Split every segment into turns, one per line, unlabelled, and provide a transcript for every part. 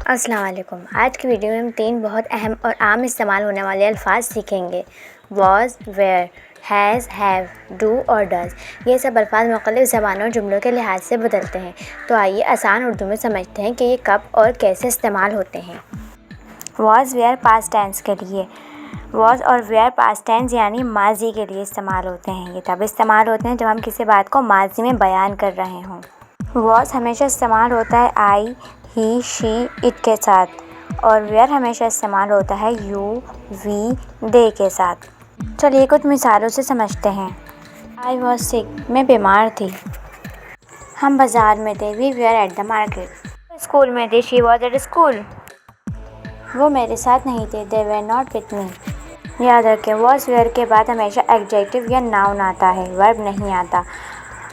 السلام علیکم۔ آج کی ویڈیو میں ہم 3 بہت اہم اور عام استعمال ہونے والے الفاظ سیکھیں گے۔ Was, where, has, have, do اور ڈز۔ یہ سب الفاظ مختلف زبانوں اور جملوں کے لحاظ سے بدلتے ہیں، تو آئیے آسان اردو میں سمجھتے ہیں کہ یہ کب اور کیسے استعمال ہوتے ہیں۔ واز ویئر پاسٹ ٹینس کے لیے۔ واز اور ویئر پاسٹ ٹینس یعنی ماضی کے لیے استعمال ہوتے ہیں۔ یہ تب استعمال ہوتے ہیں جب ہم کسی بات کو ماضی میں بیان کر رہے ہوں۔ واز ہمیشہ استعمال ہوتا ہے آئی، ہی، شی، اٹ کے ساتھ، اور ویئر ہمیشہ استعمال ہوتا ہے یو، وی، دے کے ساتھ۔ چلیے کچھ مثالوں سے سمجھتے ہیں۔ آئی واز سک، میں بیمار تھی۔ ہم بازار میں تھے، وی ویئر ایٹ دا مارکیٹ۔ وہ اسکول میں تھی، شی واز ایٹ اسکول۔ وہ میرے ساتھ نہیں تھے، دے ور ناٹ وتھ می۔ یاد رکھیں، واز ویئر کے بعد ہمیشہ ایڈجیکٹو یا ناؤن آتا ہے، ورب نہیں آتا۔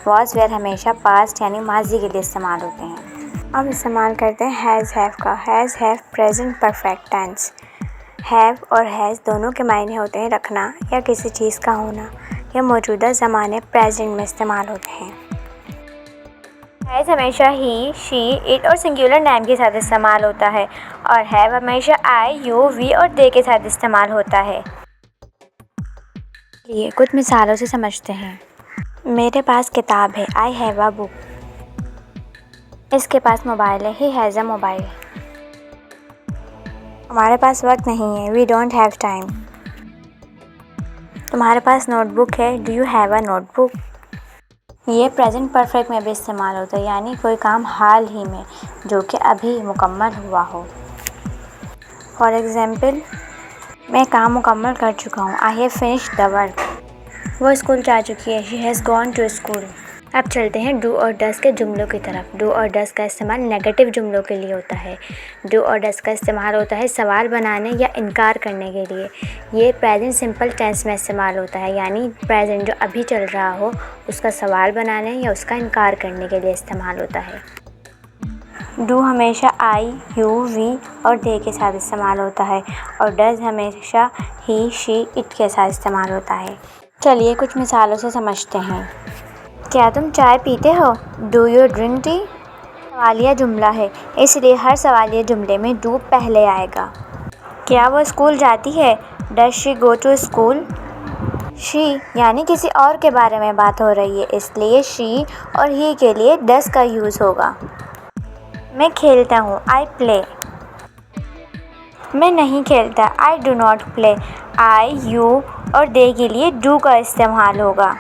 واز ویئر ہمیشہ پاسٹ یعنی ماضی کے لیے استعمال ہوتے ہیں۔ اب استعمال کرتے ہیں ہیز ہیو کا۔ Has have present perfect tense. Have اور ہیز دونوں کے معنی ہوتے ہیں رکھنا یا کسی چیز کا ہونا۔ یہ موجودہ زمانے پریزنٹ میں استعمال ہوتے ہیں۔ ہیز ہمیشہ ہی، شی، اٹ اور سنگولر نیم کے ساتھ استعمال ہوتا ہے، اور ہیو ہمیشہ آئی، یو، وی اور دے کے ساتھ استعمال ہوتا ہے۔ چلیے کچھ مثالوں سے سمجھتے ہیں۔ میرے پاس کتاب ہے، آئی ہیو اے بک۔ اس کے پاس موبائل ہے، ہی ہیز اے موبائل۔ ہمارے پاس وقت نہیں ہے، وی ڈونٹ ہیو ٹائم۔ تمہارے پاس نوٹ بک ہے، do you have a note book. یہ پریزنٹ پرفیکٹ میں بھی استعمال ہوتا ہے، یعنی کوئی کام حال ہی میں جو کہ ابھی مکمل ہوا ہو۔ فار ایگزامپل، میں کام مکمل کر چکا ہوں، I have finished the work. وہ اسکول جا چکی ہے، she has gone to school. اب چلتے ہیں ڈو اور ڈز کے جملوں کی طرف۔ ڈو اور ڈز کا استعمال نیگیٹو جملوں کے لیے ہوتا ہے۔ ڈو اور ڈز کا استعمال ہوتا ہے سوال بنانے یا انکار کرنے کے لیے۔ یہ پریزنٹ سمپل ٹینس میں استعمال ہوتا ہے، یعنی پریزنٹ جو ابھی چل رہا ہو اس کا سوال بنانے یا اس کا انکار کرنے کے لیے استعمال ہوتا ہے۔ ڈو ہمیشہ آئی، یو، وی اور دے کے ساتھ استعمال ہوتا ہے، اور ڈز ہمیشہ ہی، شی، اٹ کے ساتھ استعمال ہوتا ہے۔ چلیے کچھ مثالوں سے سمجھتے ہیں۔ کیا تم چائے پیتے ہو؟ Do you drink tea? سوالیہ جملہ ہے، اس لیے ہر سوالیہ جملے میں ڈو پہلے آئے گا۔ کیا وہ اسکول جاتی ہے؟ Does she go to school? She یعنی کسی اور کے بارے میں بات ہو رہی ہے، اس لیے شی اور ہی کے لیے ڈز کا یوز ہوگا۔ میں کھیلتا ہوں، آئی پلے۔ میں نہیں کھیلتا، I do not play. I, you اور دے کے لیے ڈو کا استعمال ہوگا۔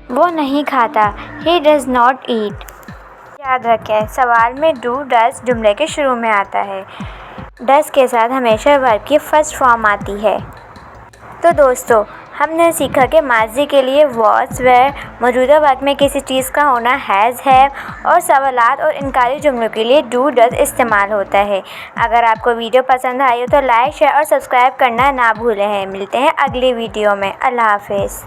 وہ نہیں کھاتا، ہی ڈز ناٹ ایٹ۔ یاد رکھیں، سوال میں ڈو ڈز جملے کے شروع میں آتا ہے۔ ڈز کے ساتھ ہمیشہ ورب کی فرسٹ فارم آتی ہے۔ تو دوستو، ہم نے سیکھا کہ ماضی کے لیے واز، ویئر، موجودہ وقت میں کسی چیز کا ہونا ہیز، ہیو اور سوالات اور انکاری جملوں کے لیے ڈو ڈز استعمال ہوتا ہے۔ اگر آپ کو ویڈیو پسند آئی ہو تو لائک، شیئر اور سبسکرائب کرنا نہ بھولیں۔ ملتے ہیں اگلی ویڈیو میں۔ اللہ حافظ۔